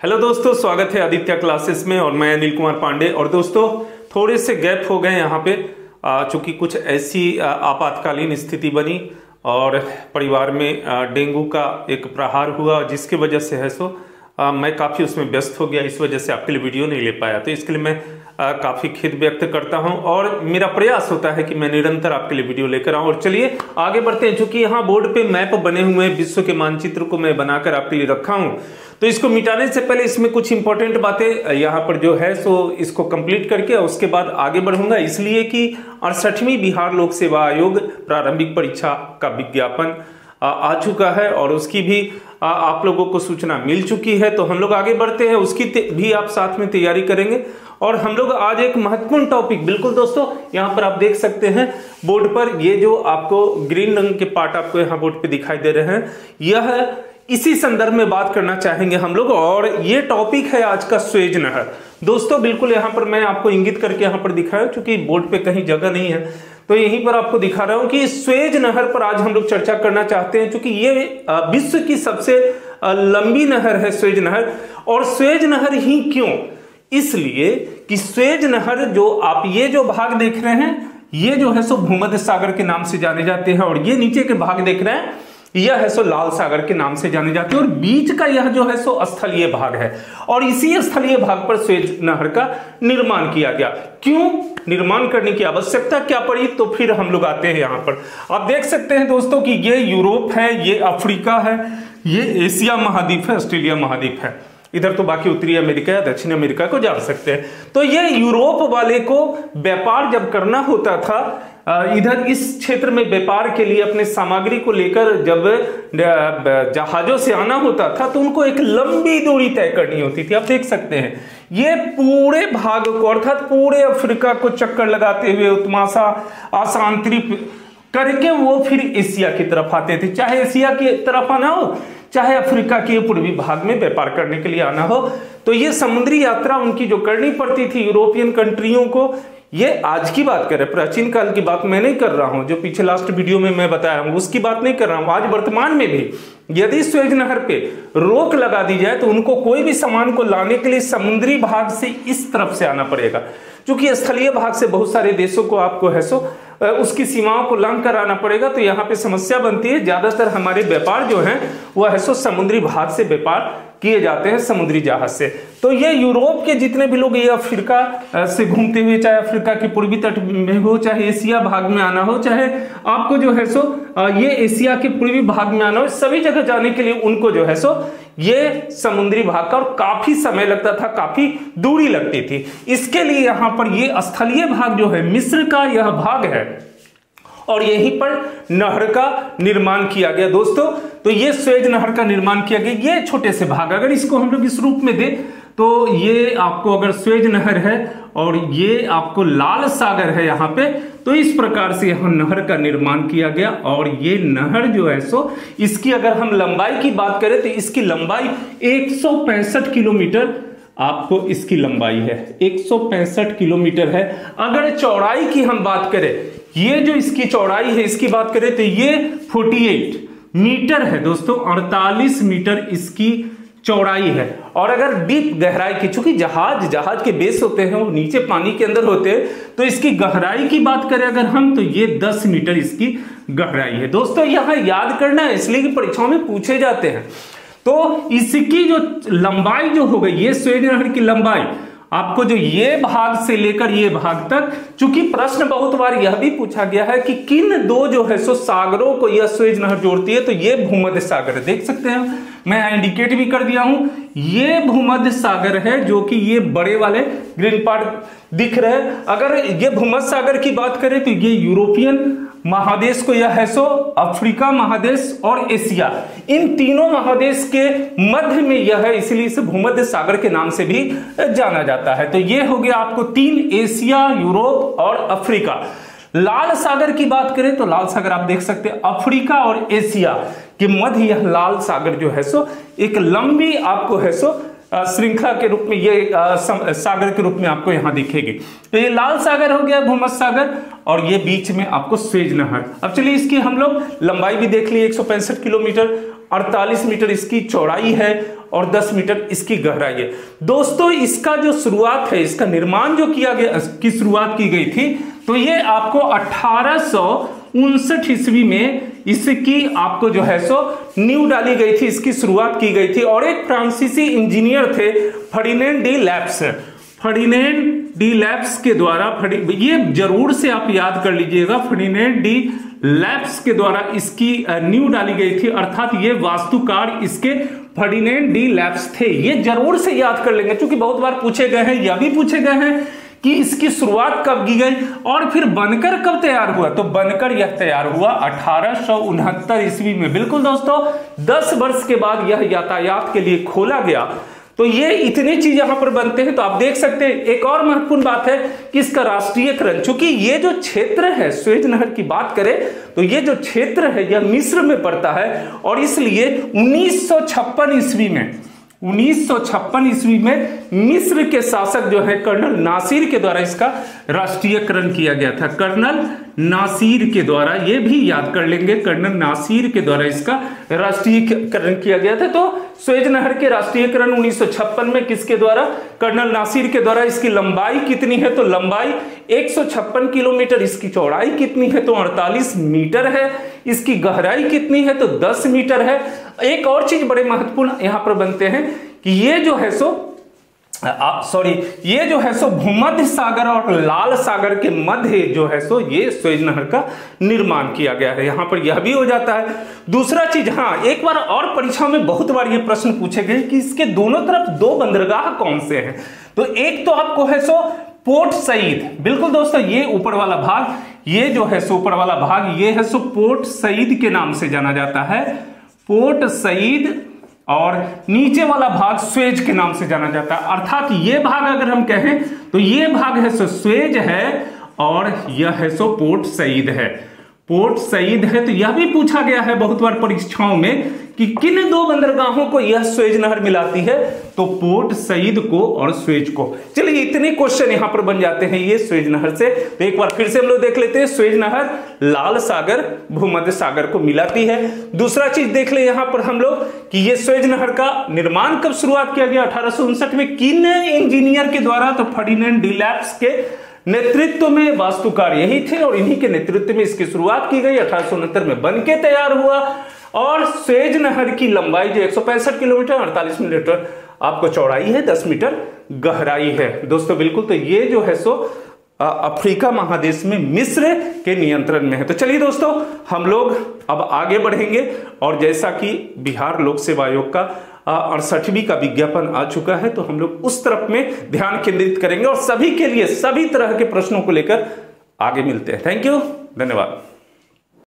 Hello दोस्तों, स्वागत है आदित्य क्लासेस में और मैं अनिल कुमार पांडे। और दोस्तों थोड़े से गैप हो गए यहाँ पे, चूंकि कुछ ऐसी आपातकालीन स्थिति बनी और परिवार में डेंगू का एक प्रहार हुआ, जिसकी वजह से है सो मैं काफ़ी उसमें व्यस्त हो गया। इस वजह से आपके लिए वीडियो नहीं ले पाया, तो इसके लिए मैं काफ़ी खेद व्यक्त करता हूं और मेरा प्रयास होता है कि मैं निरंतर आपके लिए वीडियो लेकर आऊं। और चलिए आगे बढ़ते हैं। चूंकि यहाँ बोर्ड पे मैप बने हुए हैं, विश्व के मानचित्र को मैं बनाकर आपके लिए रखा हूं, तो इसको मिटाने से पहले इसमें कुछ इंपॉर्टेंट बातें यहाँ पर जो है सो इसको कंप्लीट करके उसके बाद आगे बढ़ूंगा। इसलिए कि 68वीं बिहार लोक सेवा आयोग प्रारंभिक परीक्षा का विज्ञापन आ चुका है और उसकी भी आप लोगों को सूचना मिल चुकी है। तो हम लोग आगे बढ़ते हैं, उसकी भी आप साथ में तैयारी करेंगे। और हम लोग आज एक महत्वपूर्ण टॉपिक, बिल्कुल दोस्तों यहाँ पर आप देख सकते हैं बोर्ड पर, ये जो आपको ग्रीन रंग के पार्ट आपको यहाँ बोर्ड पे दिखाई दे रहे हैं, यह इसी संदर्भ में बात करना चाहेंगे हम लोग। और ये टॉपिक है आज का स्वेज नहर। दोस्तों बिल्कुल यहाँ पर मैं आपको इंगित करके यहाँ पर दिखाया, क्योंकि बोर्ड पे कहीं जगह नहीं है तो यहीं पर आपको दिखा रहा हूं कि स्वेज नहर पर आज हम लोग चर्चा करना चाहते हैं। क्योंकि ये विश्व की सबसे लंबी नहर है स्वेज नहर। और स्वेज नहर ही क्यों? इसलिए कि स्वेज नहर जो आप ये जो भाग देख रहे हैं, ये जो है सो भूमध्य सागर के नाम से जाने जाते हैं, और ये नीचे के भाग देख रहे हैं, यह है सो लाल सागर के नाम से जाने जाते हैं। और बीच का यह जो है सो स्थलीय भाग है, और इसी स्थलीय भाग पर स्वेज नहर का निर्माण किया गया। क्यों निर्माण करने की आवश्यकता क्या पड़ी? तो फिर हम लोग आते हैं यहाँ पर। आप देख सकते हैं दोस्तों कि ये यूरोप है, ये अफ्रीका है, ये एशिया महाद्वीप है, ऑस्ट्रेलिया महाद्वीप है, इधर तो बाकी उत्तरी अमेरिका या दक्षिण अमेरिका को जान सकते हैं। तो ये यूरोप वाले को व्यापार जब करना होता था, इधर इस क्षेत्र में व्यापार के लिए अपने सामग्री को लेकर जब जहाजों से आना होता था, तो उनको एक लंबी दूरी तय करनी होती थी। आप देख सकते हैं ये पूरे भाग को, अर्थात पूरे अफ्रीका को चक्कर लगाते हुए उत्तमाशा आसांतरित करके वो फिर एशिया की तरफ आते थे। चाहे एशिया की तरफ आना हो, चाहे अफ्रीका के पूर्वी भाग में व्यापार करने के लिए आना हो, तो ये समुद्री यात्रा उनकी जो करनी पड़ती थी यूरोपियन कंट्रियों को। ये आज की बात कर रहे हैं, प्राचीन काल की बात मैं नहीं कर रहा हूं, जो पीछे लास्ट वीडियो में मैं बताया हूं उसकी बात नहीं कर रहा हूं। आज वर्तमान में भी यदि स्वेज नहर पे रोक लगा दी जाए तो उनको कोई भी सामान को लाने के लिए समुद्री भाग से इस तरफ से आना पड़ेगा। क्योंकि स्थलीय भाग से बहुत सारे देशों को आपको है सो उसकी सीमाओं को लांघ कर आना पड़ेगा, तो यहाँ पे समस्या बनती है। ज्यादातर हमारे व्यापार जो है वह है सो समुद्री भाग से व्यापार किए जाते हैं, समुद्री जहाज से। तो ये यूरोप के जितने भी लोग ये अफ्रीका से घूमते हुए, चाहे अफ्रीका के पूर्वी तट में हो, चाहे एशिया भाग में आना हो, चाहे आपको जो है सो ये एशिया के पूर्वी भाग में आना हो, सभी जगह जाने के लिए उनको जो है सो ये समुद्री भाग का, और काफी समय लगता था, काफी दूरी लगती थी। इसके लिए यहाँ पर ये स्थलीय भाग जो है, मिस्र का यह भाग है, और यहीं पर नहर का निर्माण किया गया दोस्तों। तो ये स्वेज नहर का निर्माण किया गया। ये छोटे से भाग, अगर इसको हम लोग इस रूप में दें तो ये आपको अगर स्वेज नहर है और ये आपको लाल सागर है यहाँ पे, तो इस प्रकार से यहाँ नहर का निर्माण किया गया। और ये नहर जो है सो इसकी अगर हम लंबाई की बात करें तो इसकी लंबाई 165 किलोमीटर आपको इसकी लंबाई है, 165 किलोमीटर है। अगर चौड़ाई की हम बात करें, ये जो इसकी चौड़ाई है इसकी बात करें तो ये 48 मीटर है दोस्तों, 48 मीटर इसकी चौड़ाई है। और अगर डीप गहराई की, चूंकि जहाज के बेस होते हैं वो नीचे पानी के अंदर होते हैं, तो इसकी गहराई की बात करें अगर हम, तो ये 10 मीटर इसकी गहराई है दोस्तों। यहां याद करना है, इसलिए कि परीक्षाओं में पूछे जाते हैं। तो इसकी जो लंबाई जो हो गई, ये स्वेज नहर की लंबाई आपको जो ये भाग से लेकर ये भाग तक, चूंकि प्रश्न बहुत बार यह भी पूछा गया है कि किन दो जो है सो सागरों को यह स्वेज नहर जोड़ती है, तो ये भूमध्य सागर है। देख सकते हैं, मैं इंडिकेट भी कर दिया हूं, ये भूमध्य सागर है, जो कि ये बड़े वाले ग्रीन पार्ट दिख रहे हैं। अगर ये भूमध्य सागर की बात करें तो ये यूरोपियन महादेश को यह है सो अफ्रीका महादेश और एशिया, इन तीनों महादेश के मध्य में यह है, इसलिए इसे भूमध्य सागर के नाम से भी जाना जाता है। तो ये हो गया आपको 3, एशिया, यूरोप और अफ्रीका। लाल सागर की बात करें तो लाल सागर आप देख सकते हैं अफ्रीका और एशिया के मध्य यह लाल सागर जो है सो एक लंबी आपको है सो श्रृंखला के रूप में, ये सागर के रूप में आपको यहां दिखेगी। तो ये लाल सागर हो गया, भूमध्य सागर, और ये बीच में आपको स्वेज नहर। अब चलिए इसकी हम लोग लंबाई भी देख ली 165 किलोमीटर, 48 मीटर इसकी चौड़ाई है और 10 मीटर इसकी गहराई है। दोस्तों इसका जो शुरुआत है, इसका निर्माण जो किया गया, की शुरुआत की गई थी, तो ये आपको 1859 ईस्वी में इसकी आपको जो है सो नींव डाली गई थी, इसकी शुरुआत की गई थी। और एक फ्रांसीसी इंजीनियर थे Ferdinand de lapse, Ferdinand de lapse के द्वारा, ये जरूर से आप याद कर लीजिएगा, फर्डिनेंड डी लैप्स के द्वारा इसकी नींव डाली गई थी, अर्थात ये वास्तुकार इसके फर्डिनेंड डी लैप्स थे। ये जरूर से याद कर लेंगे क्योंकि बहुत बार पूछे गए हैं, यह भी पूछे गए हैं कि इसकी शुरुआत कब की गई और फिर बनकर कब तैयार हुआ। तो बनकर यह तैयार हुआ 1869 ईस्वी में। बिल्कुल दोस्तों, 10 वर्ष के बाद यह यातायात के लिए खोला गया। तो ये इतनी चीज यहां पर बनते हैं। तो आप देख सकते हैं, एक और महत्वपूर्ण बात है कि इसका राष्ट्रीयकरण, चूंकि ये जो क्षेत्र है सुएज नहर की बात करें तो ये जो क्षेत्र है यह मिस्र में पड़ता है और इसलिए 1956 ईस्वी में मिस्र के शासक जो है कर्नल नासिर के द्वारा इसका राष्ट्रीयकरण किया गया था। कर्नल नासिर के द्वारा, ये भी याद कर लेंगे, कर्नल नासिर के द्वारा इसका राष्ट्रीयकरण किया गया था। तो सुएज नहर के राष्ट्रीयकरण 1956 में किसके द्वारा? कर्नल नासिर के द्वारा। इसकी लंबाई कितनी है? तो लंबाई 156 किलोमीटर, इसकी चौड़ाई कितनी है? तो 48 मीटर है। इसकी गहराई कितनी है? तो 10 मीटर है। एक और चीज बड़े महत्वपूर्ण यहां पर बनते हैं कि ये जो है सो भूमध्य सागर और लाल सागर के मध्य जो है सो ये सुएज नहर का निर्माण किया गया है। यहां पर यह भी हो जाता है। दूसरा चीज, हाँ, एक बार और परीक्षा में बहुत बार ये प्रश्न पूछे गए कि इसके दोनों तरफ 2 बंदरगाह कौन से हैं। तो एक तो आपको है सो पोर्ट सईद, बिल्कुल दोस्तों, ये ऊपर वाला भाग, ये जो है सो ऊपर वाला भाग, ये है सो पोर्ट सईद के नाम से जाना जाता है, पोर्ट सईद। और नीचे वाला भाग सुएज के नाम से जाना जाता है। अर्थात ये भाग अगर हम कहें तो ये भाग है सो सुएज है और यह है सो पोर्ट सईद है, पोर्ट सईद है। तो यह भी पूछा गया है बहुत बार परीक्षाओं में कि किन 2 बंदरगाहों को यह सुएज नहर मिलाती है, तो पोर्ट सईद को और सुएज को। चलिए, इतने क्वेश्चन यहां पर बन जाते हैं ये सुएज नहर से। तो एक बार फिर से हम लोग देख लेते हैं, सुएज नहर लाल सागर भूमध्य सागर को मिलाती है। दूसरा चीज देख ले यहां पर हम लोग कि ये सुएज नहर का निर्माण कब शुरुआत किया गया? 1859 में। किन इंजीनियर के द्वारा? तो फर्डिनेंड डी लैप्स के नेतृत्व में, वास्तुकार यही थे और इन्हीं के नेतृत्व में इसकी शुरुआत की गई। 1869 में बनके तैयार हुआ और सुएज नहर की लंबाई जो 165 किलोमीटर 48 मीटर आपको चौड़ाई है, 10 मीटर गहराई है दोस्तों। बिल्कुल, तो ये जो है सो अफ्रीका महादेश में मिस्र के नियंत्रण में है। तो चलिए दोस्तों, हम लोग अब आगे बढ़ेंगे और जैसा कि बिहार लोक सेवा आयोग का 68वीं का विज्ञापन आ चुका है, तो हम लोग उस तरफ में ध्यान केंद्रित करेंगे और सभी के लिए सभी तरह के प्रश्नों को लेकर आगे मिलते हैं। थैंक यू, धन्यवाद।